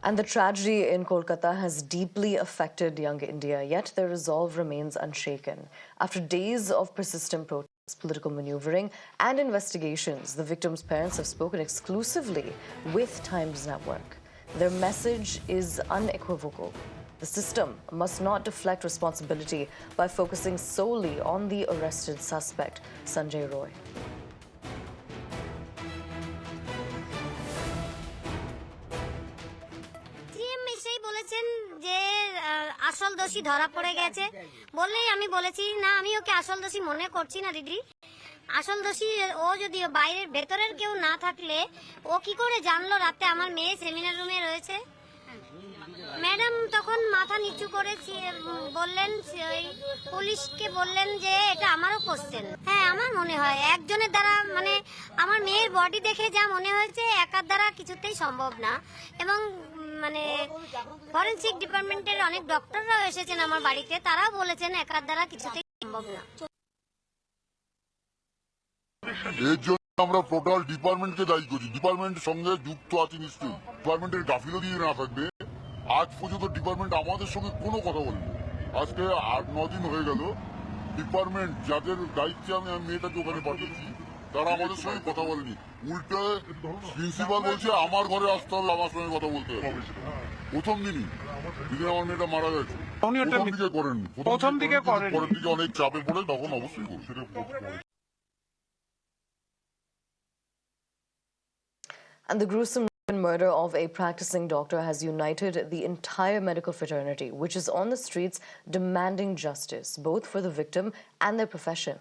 And the tragedy in Kolkata has deeply affected young India, yet their resolve remains unshaken. After days of persistent protests, political maneuvering, and investigations, the victims' parents have spoken exclusively with Times Network. Their message is unequivocal. The system must not deflect responsibility by focusing solely on the arrested suspect, Sanjay Roy. আসল দোষী ধরা পড়ে গেছে বললেই আমি বলেছি না, আমি ওকে আসল দোষী মনে করছি না দিদি। আসল দোষী ও যদি বাইরের ভেতরের কেউ না থাকলে ও কি করে জানলো রাতে আমার মেয়ে সেমিনার রুমে রয়েছে? ম্যাডাম তখন মাথা নিচু করে বললেন, পুলিশকে বললেন যে এটা আমারও কোশ্চেন। হ্যাঁ, আমার মনে হয় একজনের দ্বারা মানে আমার মেয়ের বডি দেখে যা মনে হয়েছে একার দ্বারা কিছুতেই সম্ভব না। এবং মানে ফরেনসিক ডিপার্টমেন্টের অনেক ডক্টররাও এসেছেন আমার বাড়িতে, তারাও বলেছেন একার দ্বারা কিছুতেই সম্ভব না। এর জন্য আমরা টোটাল ডিপার্টমেন্টকে দায়ী করছি। ডিপার্টমেন্টের সঙ্গে যুক্ত আছে নিশ্চয়ই। ডিপার্টমেন্টের গাফিলতি না থাকবে আজ পর্যন্ত ডিপার্টমেন্ট আমাদের সঙ্গে কোনো কথা বলেনি। আজকে 8-9 দিন হয়ে গেল ডিপার্টমেন্ট যাদের দায়িত্বে আমি মেয়েটাকে ওখানে পাঠিয়েছি তারা আমাদের সঙ্গে কথা বলেনি। উল্টে প্রিন্সিপাল বলছে আমার ঘরে আসতে হবে, আমার সঙ্গে কথা বলতে হবে। প্রথম দিনই দিদি আমার মেয়েটা মারা গেছে, প্রথম দিকে করেন, পরের দিকে অনেক চাপে পড়ে তখন অবশ্যই করছে। And the gruesome murder of a practicing doctor has united the entire medical fraternity, which is on the streets demanding justice, both for the victim and their profession.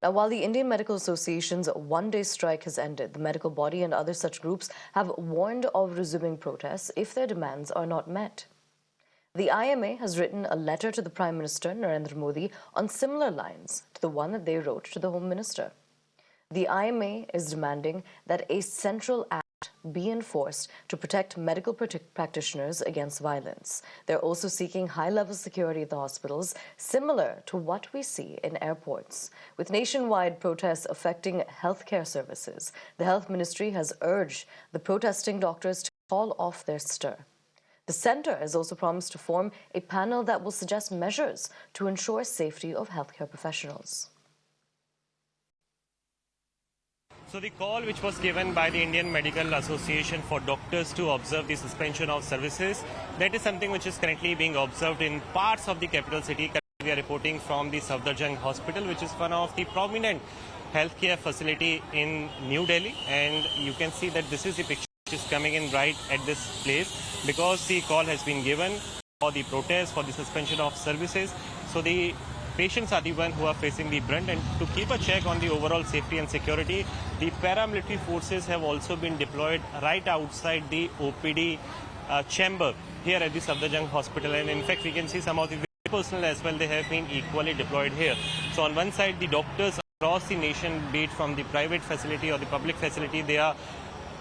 Now, while the Indian Medical Association's one-day strike has ended, the medical body and other such groups have warned of resuming protests if their demands are not met. The IMA has written a letter to the Prime Minister, Narendra Modi, on similar lines to the one that they wrote to the Home Minister. The IMA is demanding that a central act be enforced to protect medical practitioners against violence. They're also seeking high-level security at the hospitals, similar to what we see in airports. With nationwide protests affecting healthcare services, the Health Ministry has urged the protesting doctors to call off their stir. The centre has also promised to form a panel that will suggest measures to ensure safety of healthcare professionals. So the call which was given by the Indian Medical Association for doctors to observe the suspension of services, that is something which is currently being observed in parts of the capital city. We are reporting from the Safdarjung Hospital, which is one of the prominent healthcare facility in New Delhi, and you can see that this is the picture which is coming in right at this place because the call has been given for the protest, for the suspension of services. So the patients are the one who are facing the brunt, and to keep a check on the overall safety and security, the paramilitary forces have also been deployed right outside the OPD chamber here at the Safdarjung Hospital, and in fact we can see some of the personnel as well, they have been equally deployed here. So on one side the doctors across the nation, be it from the private facility or the public facility, they are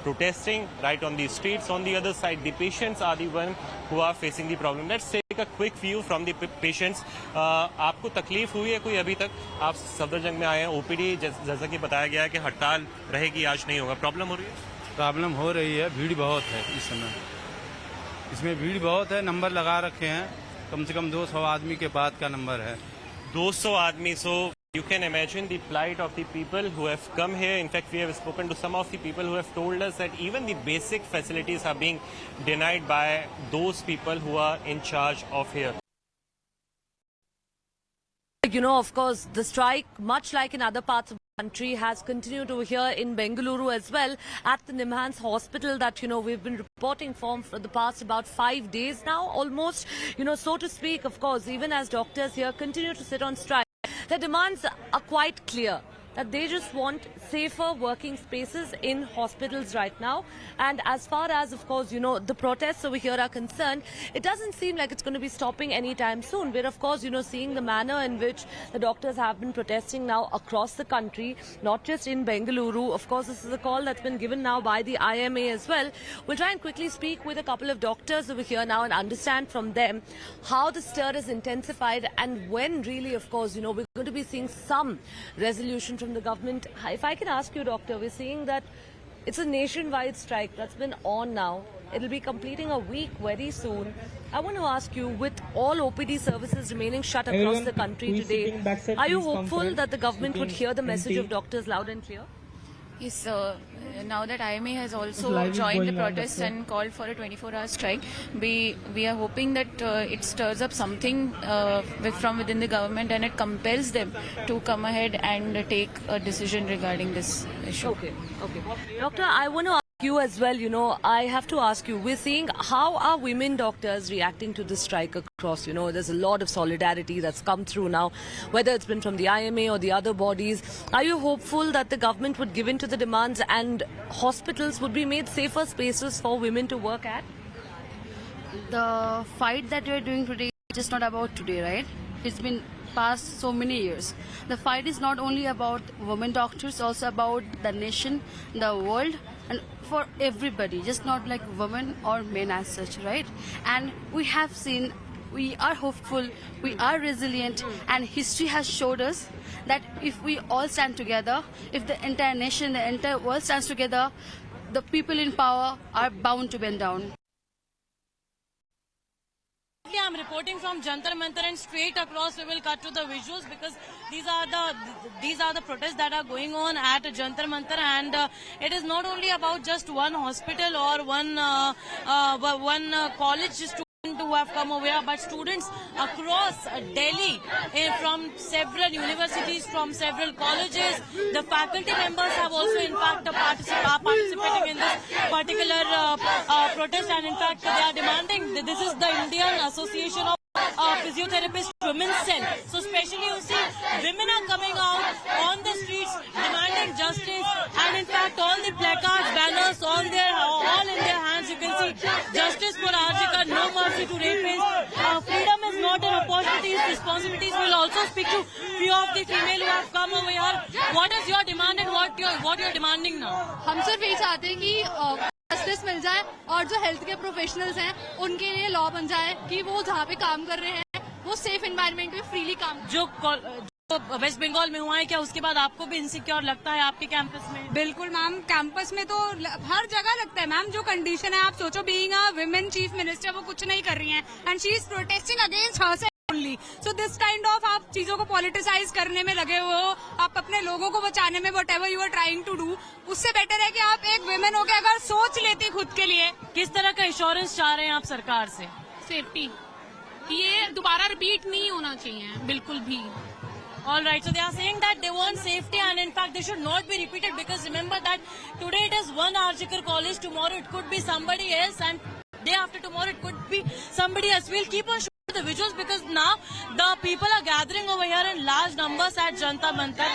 protesting right on the streets. On the other side, the patients are the one who are facing the problem. Let's take a quick view from the patients. आपको तकलीफ हुई है कोई अभी तक? आप सफदरजंग में आए हैं, ओपीडी जैसा कि बताया गया है कि हड़ताल रहेगी, आज नहीं होगा, प्रॉब्लम हो रही है? प्रॉब्लम हो रही है, भीड़ बहुत है इस समय, इसमें भीड़ बहुत है। नंबर लगा रखे हैं, कम से कम 200 आदमी के बाद का नंबर है। 200 आदमी, so you can imagine the plight of the people who have come here. In fact, we have spoken to some of the people who have told us that even the basic facilities are being denied by those people who are in charge of here. You know, of course, the strike, much like in other parts of the country, has continued over here in Bengaluru as well at the Nimhans Hospital that, you know, we've been reporting from for the past about 5 days now, almost, you know, so to speak. Of course, even as doctors here continue to sit on strike, their demands are quite clear, that they just want safer working spaces in hospitals right now. And as far as, of course, you know, the protests over here are concerned, it doesn't seem like it's going to be stopping anytime soon. We're, of course, you know, seeing the manner in which the doctors have been protesting now across the country, not just in Bengaluru. Of course, this is a call that's been given now by the IMA as well. We'll try and quickly speak with a couple of doctors over here now and understand from them how the stir is intensified and when really, of course, you know, we're going to be seeing some resolution from the government. If I can ask you, doctor, we're seeing that it's a nationwide strike that's been on now It'll be completing a week very soon. I want to ask you, with all OPD services remaining shut across the country today, are you hopeful that the government would hear the message of doctors loud and clear? Yes, now that IMA has also joined the protest and called for a 24-hour strike, we are hoping that it stirs up something from within the government and it compels them to come ahead and take a decision regarding this issue. Okay. Doctor, I want to ask you as well, I have to ask you, we're seeing how are women doctors reacting to this strike across, there's a lot of solidarity that's come through now, whether it's been from the IMA or the other bodies. Are you hopeful that the government would give in to the demands and hospitals would be made safer spaces for women to work at? The fight that we're doing today is just not about today, right? It's been past so many years. The fight is not only about women doctors, also about the nation, the world, and for everybody, just not like women or men as such, right? And we have seen, we are hopeful, we are resilient, and history has showed us that if we all stand together, if the entire nation, the entire world stands together, the people in power are bound to bend down. I'm reporting from Jantar Mantar, and straight across we will cut to the visuals because these are the protests that are going on at Jantar Mantar, and it is not only about just one hospital or one college student who have come over here, but students across Delhi from several universities, from several colleges. The faculty members have also in fact participating in this particular protest, and in fact they are demanding, this is the Indian Association of Physiotherapists Women's Cell. So especially you see women are coming out on the streets demanding justice, and in fact all the placards, banners, all in their hands. You can see justice for Arjika, no mercy to rapists. Freedom is not an opportunity, it's responsibilities. We'll also speak to few of the female who have come over here. What is your demand and what you're demanding now? हम सिर्फ यही चाहते हैं कि justice मिल जाए और जो health के प्रोफेशनल्स हैं उनके लिए लॉ बन जाए कि वो जहाँ पे काम कर रहे हैं वो सेफ एनवायरनमेंट में फ्रीली काम जो वेस्ट बंगाल में हुआ है, क्या उसके बाद आपको भी इनसिक्योर लगता है आपके कैंपस में? बिल्कुल मैम, कैंपस में तो हर जगह लगता है मैम। जो कंडीशन है, आप सोचो, being a women chief minister, वो कुछ नहीं कर रही हैं and she is protesting against herself only. So this kind of आप चीजों को पॉलिटिसाइज करने में लगे हुए हो, आप अपने लोगों को बचाने में whatever you are trying to do, उससे बेटर है कि आप एक वुमेन होकर अगर सोच लेती खुद के लिए। किस तरह का इंश्योरेंस चाह रहे हैं आप सरकार से? सेफ्टी, ये दोबारा रिपीट नहीं होना चाहिए बिल्कुल भी। All right, so they are saying that they want safety, and in fact they should not be repeated, because remember that today it is one Arjikar college, tomorrow it could be somebody else, and day after tomorrow it could be somebody else. We'll keep on showing the visuals because now the people are gathering over here in large numbers at Jantar Mantar.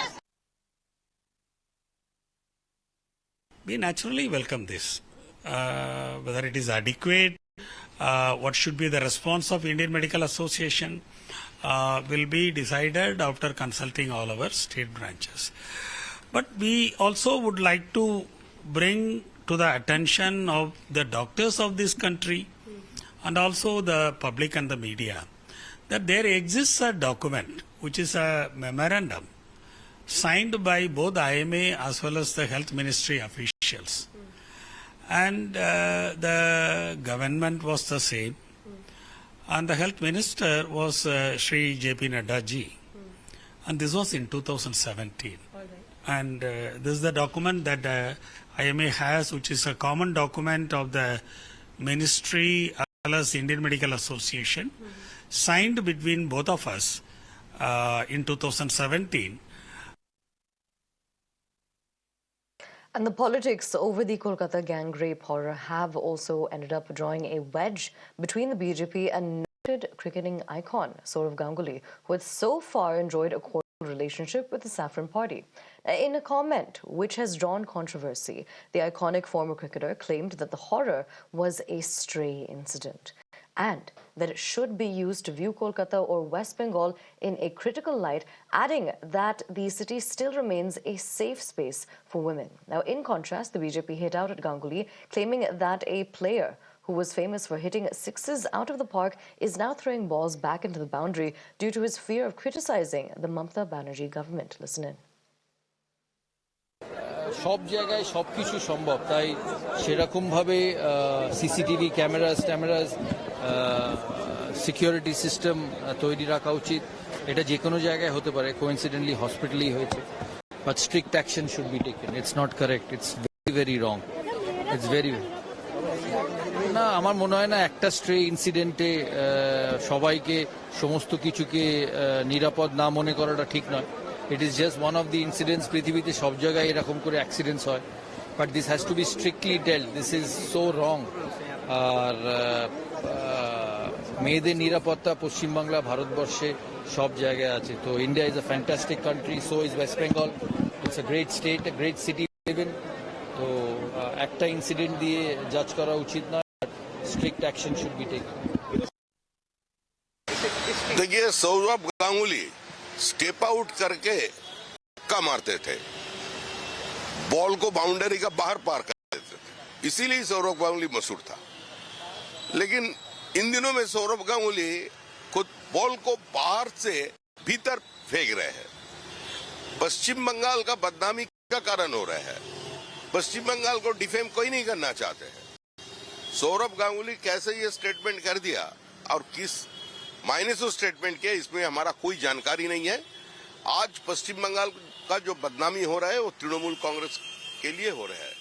We naturally welcome this. Whether it is adequate, what should be the response of Indian Medical Association, will be decided after consulting all our state branches. But we also would like to bring to the attention of the doctors of this country and also the public and the media that there exists a document which is a memorandum signed by both IMA as well as the Health Ministry officials. And the government was the same. And the health minister was Shri J.P. Nadda ji. And this was in 2017. And this is the document that IMA has, which is a common document of the ministry as well as Indian Medical Association, signed between both of us in 2017. And the politics over the Kolkata gang rape horror have also ended up drawing a wedge between the BJP and noted cricketing icon Sourav Ganguly, who has so far enjoyed a cordial relationship with the Saffron Party. In a comment which has drawn controversy, the iconic former cricketer claimed that the horror was a stray incident, and that it should be used to view Kolkata or West Bengal in a critical light, adding that the city still remains a safe space for women. Now, in contrast, the BJP hit out at Ganguly, claiming that a player who was famous for hitting sixes out of the park is now throwing balls back into the boundary due to his fear of criticizing the Mamata Banerjee government. Listen in. সব জায়গায় সব কিছু সম্ভব, তাই সেরকমভাবে CCTV cameras security system তৈরি রাখা উচিত। এটা যে কোনো জায়গায় হতে পারে, কোইন্সিডেন্টলি হসপিটালেই হয়েছে, but strict action should be taken. It's not correct, it's very very wrong, it's very না, আমার মনে হয় না একটা স্ট্রে ইনসিডেন্টে সবাইকে সমস্ত কিছুকে নিরাপদ না মনে করাটা ঠিক নয়। It is just one of the incidents. পৃথিবীতে সব জায়গায় এরকম করে অ্যাক্সিডেন্টস হয়, but this has to be strictly dealt. This is so wrong. আর মেয়েদের নিরাপত্তা পশ্চিমবাংলা, ভারতবর্ষে সব জায়গায় আছে। তো India is a fantastic country, so is West Bengal. It's a great state, a great city live in. তো একটা ইনসিডেন্ট দিয়ে জাজ করা উচিত নয়, strict action should be taken. देखिए, सौरभ गांगुली स्टेप आउट करके धक्का मारते थे, बॉल को बाउंड्री का बाहर पार कर देते थे, इसीलिए सौरभ गांगुली मशहूर था। लेकिन इन दिनों में सौरभ गांगुली खुद बॉल को बाहर से भीतर फेंक रहे हैं। पश्चिम बंगाल का बदनामी का कारण हो रहा है। पश्चिम बंगाल को डिफेम कोई नहीं करना चाहते हैं। सौरभ गांगुली कैसे ये स्टेटमेंट कर दिया और किस मायने से स्टेटमेंट किया, इसमें हमारा कोई जानकारी नहीं है। आज पश्चिम बंगाल का जो बदनामी हो रहा है वो तृणमूल कांग्रेस के लिए हो रहा है।